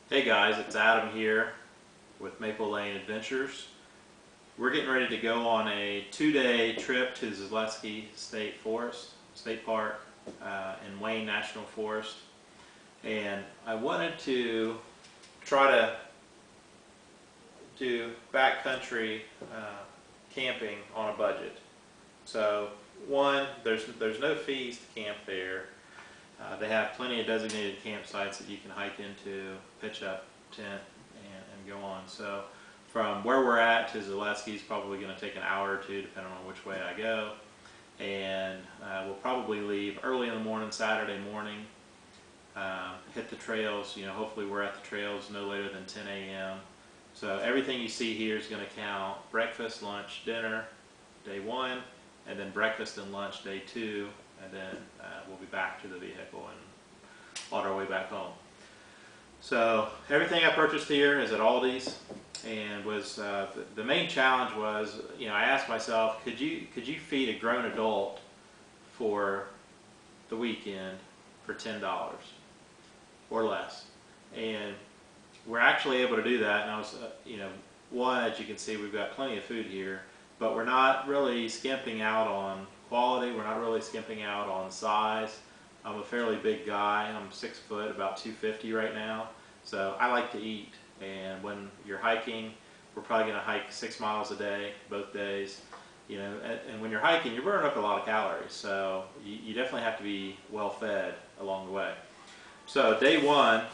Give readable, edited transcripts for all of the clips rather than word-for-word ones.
Hey guys, it's Adam here with Maple Lane Adventures. We're getting ready to go on a 2-day trip to Zaleski State Forest, State Park in Wayne National Forest. And I wanted to try to do backcountry camping on a budget. So one, there's no fees to camp there. They have plenty of designated campsites that you can hike into, pitch up tent, and go on. So from where we're at to Zaleski is probably going to take an hour or two depending on which way I go. And we'll probably leave early in the morning, Saturday morning, hit the trails. Hopefully we're at the trails no later than 10 a.m. So everything you see here is going to count: breakfast, lunch, dinner, day one, and then breakfast and lunch, day two. And then we'll be back to the vehicle and on our way back home. So everything I purchased here is at Aldi's, and was the main challenge was, I asked myself, could you feed a grown adult for the weekend for $10 or less? And we're actually able to do that. And I was, one, as you can see, we've got plenty of food here, but we're not really skimping out on quality. We're not really skimping out on size. I'm a fairly big guy. I'm 6 foot, about 250 right now. So I like to eat. And when you're hiking, we're probably going to hike 6 miles a day, both days. And when you're hiking, you're burning up a lot of calories. So you definitely have to be well fed along the way. So day one,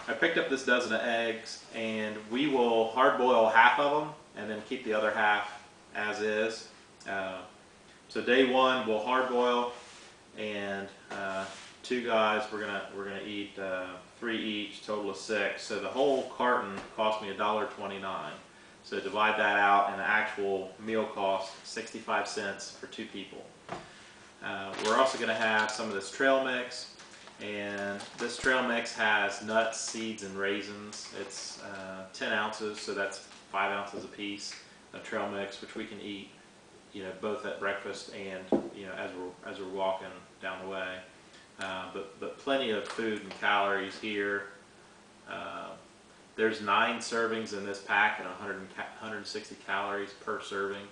I picked up this dozen of eggs, and we will hard boil half of them and then keep the other half as is. So day one we'll hard boil, and two guys we're gonna eat 3 each, total of 6. So the whole carton cost me $1.29. So divide that out, and the actual meal cost 65 cents for 2 people. We're also gonna have some of this trail mix, and this trail mix has nuts, seeds, and raisins. It's 10 ounces, so that's 5 ounces a piece of trail mix, which we can eat, both at breakfast and as we're walking down the way. But plenty of food and calories here. There's 9 servings in this pack and 160 calories per serving.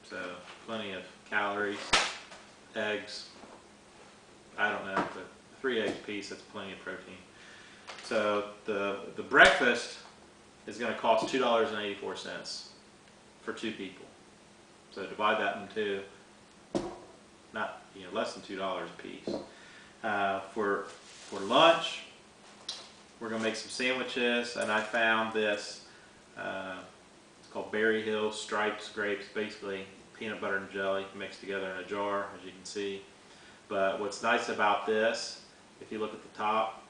So plenty of calories. Eggs, I don't know, but 3 eggs a piece, that's plenty of protein. So the breakfast is going to cost $2.84 for 2 people. So divide that in 2, not less than $2 a piece. For lunch, we're going to make some sandwiches, and I found this. It's called Berry Hill Striped Grapes, basically peanut butter and jelly mixed together in a jar, as you can see. But what's nice about this, if you look at the top,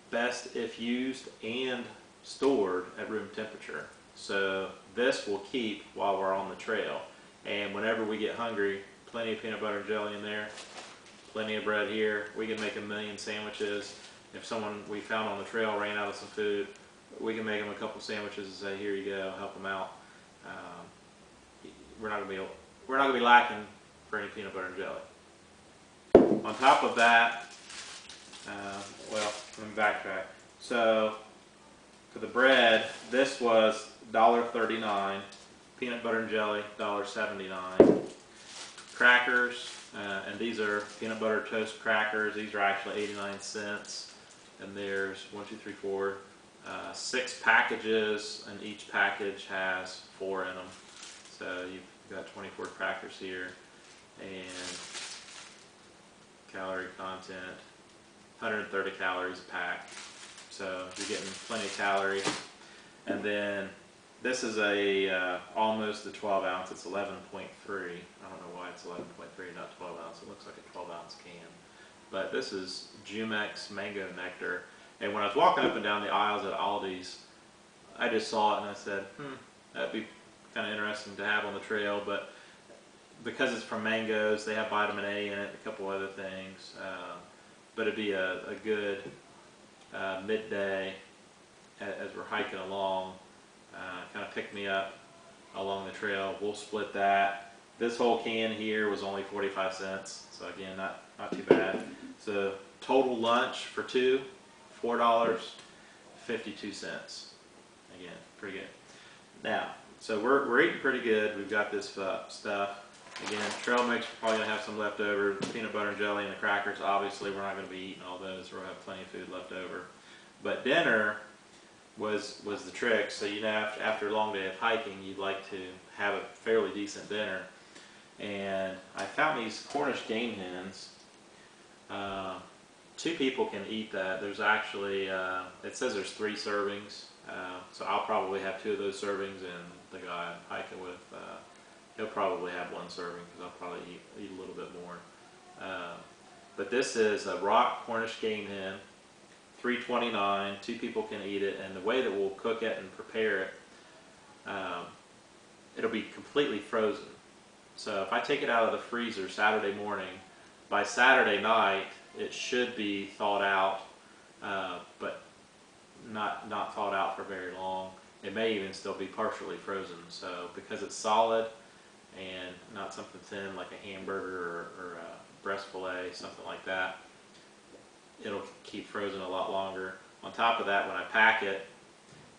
best if used and stored at room temperature. So this will keep while we're on the trail, and whenever we get hungry, plenty of peanut butter and jelly in there, plenty of bread here. We can make a million sandwiches. If someone we found on the trail ran out of some food, we can make them a couple sandwiches and say, here you go, help them out. We're not gonna be lacking for any peanut butter and jelly. On top of that, well, let me backtrack. So for the bread, this was $1.39, peanut butter and jelly $1.79, crackers, and these are peanut butter toast crackers. These are actually 89 cents, and there's 6 packages, and each package has 4 in them. So you've got 24 crackers here, and calorie content 130 calories a pack. So you're getting plenty of calories. And then this is almost a 12 ounce. It's 11.3. I don't know why it's 11.3, not 12 ounce. It looks like a 12 ounce can. But this is Jumex Mango Nectar. And when I was walking up and down the aisles at Aldi's, I just saw it and I said, that'd be kind of interesting to have on the trail. But because it's from mangoes, they have vitamin A in it, a couple other things. But it'd be a good midday as we're hiking along, kind of pick me up along the trail. We'll split that. This whole can here was only 45 cents, so again, not too bad. So total lunch for 2, $4, 52 cents. Again, pretty good. Now, so we're eating pretty good. We've got this stuff. Again, trail mix, we're probably going to have some left over. Peanut butter and jelly and the crackers, obviously we're not going to be eating all those. We'll have plenty of food left over. But dinner was the trick. So after a long day of hiking, you'd like to have a fairly decent dinner. And I found these Cornish game hens. 2 people can eat that. There's actually, it says there's 3 servings. So I'll probably have 2 of those servings, and the guy I'm hiking with, he'll probably have 1 serving because I'll probably eat a little bit more. But this is a rock Cornish game hen, $3.29. 2 people can eat it, and the way that we'll cook it and prepare it, it'll be completely frozen. So if I take it out of the freezer Saturday morning, by Saturday night it should be thawed out, but not thawed out for very long. It may even still be partially frozen. So because it's solid and not something thin like a hamburger or a breast fillet, something like that, it'll keep frozen a lot longer. On top of that, when I pack it,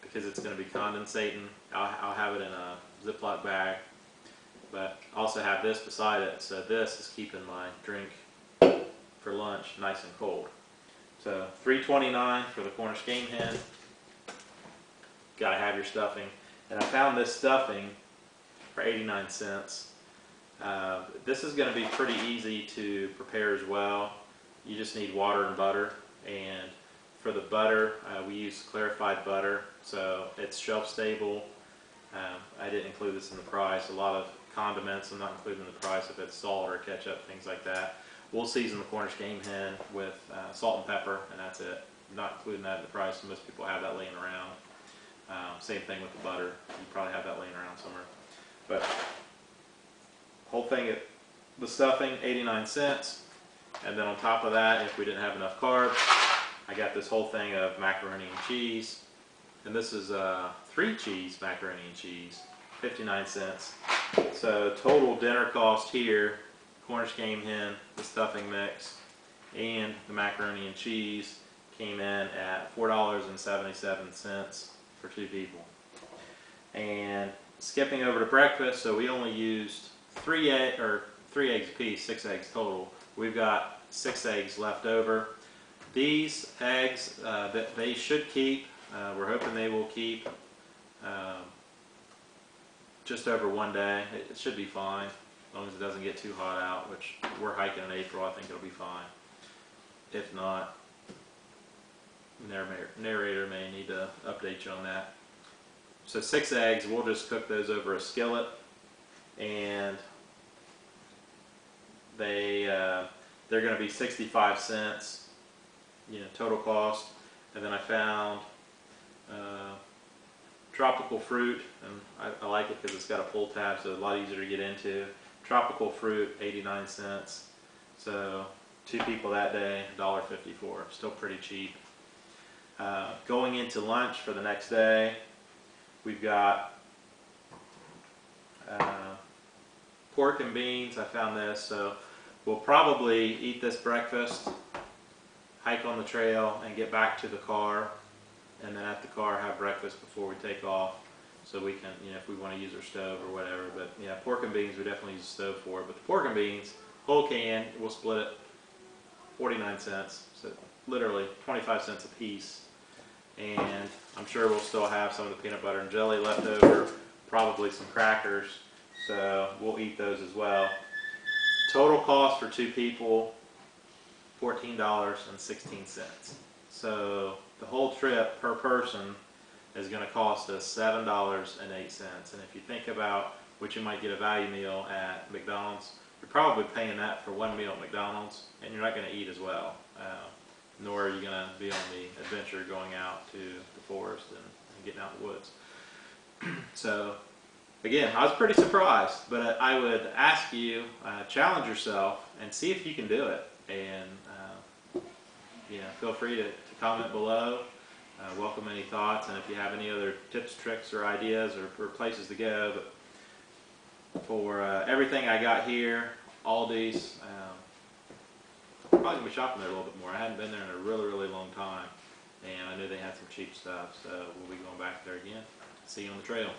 because it's going to be condensating, I'll have it in a Ziploc bag, but also have this beside it. So this is keeping my drink for lunch nice and cold. So $3.29 for the Cornish game hen. Got to have your stuffing. And I found this stuffing for 89 cents. This is going to be pretty easy to prepare as well. You just need water and butter. And for the butter, we use clarified butter, so it's shelf stable. I didn't include this in the price. A lot of condiments I'm not including in the price, if it's salt or ketchup, things like that. We'll season the Cornish game hen with salt and pepper, and that's it. I'm not including that in the price. Most people have that laying around. Same thing with the butter. You probably have that laying around somewhere. But whole thing, the stuffing, 89 cents. And then on top of that, if we didn't have enough carbs, I got this whole thing of macaroni and cheese. And this is 3 cheese macaroni and cheese, 59 cents. So total dinner cost here, Cornish game hen, the stuffing mix, and the macaroni and cheese came in at $4.77 for 2 people. And skipping over to breakfast, so we only used 3 eggs apiece, 6 eggs total. We've got 6 eggs left over. These eggs, they should keep. We're hoping they will keep just over 1 day. It should be fine, as long as it doesn't get too hot out, which we're hiking in April. I think it'll be fine. If not, narrator may need to update you on that. So 6 eggs, we'll just cook those over a skillet, and they're going to be 65 cents, total cost. And then I found tropical fruit, and I like it because it's got a pull tab, so it's a lot easier to get into. Tropical fruit, 89 cents. So 2 people that day, $1.54. Still pretty cheap. Going into lunch for the next day, we've got pork and beans. I found this, so we'll probably eat this breakfast, hike on the trail, and get back to the car, and then at the car have breakfast before we take off, so we can, if we want to use our stove or whatever. But yeah, pork and beans we definitely use the stove for. But the pork and beans, whole can, we'll split it, 49 cents, so literally 25 cents a piece. And I'm sure we'll still have some of the peanut butter and jelly left over, probably some crackers, so we'll eat those as well. Total cost for 2 people, $14.16. So the whole trip per person is going to cost us $7.08. And if you think about what you might get a value meal at McDonald's, you're probably paying that for 1 meal at McDonald's, and you're not going to eat as well. Nor are you going to be on the adventure going out to the forest and getting out in the woods. So again, I was pretty surprised, but I would ask you, challenge yourself and see if you can do it. And feel free to comment below. Welcome any thoughts, and if you have any other tips, tricks, or ideas, or places to go. But for everything I got here, Aldi's, I'm probably going to be shopping there a little bit more. I hadn't been there in a really, really long time, and I knew they had some cheap stuff, so we'll be going back there again. See you on the trail.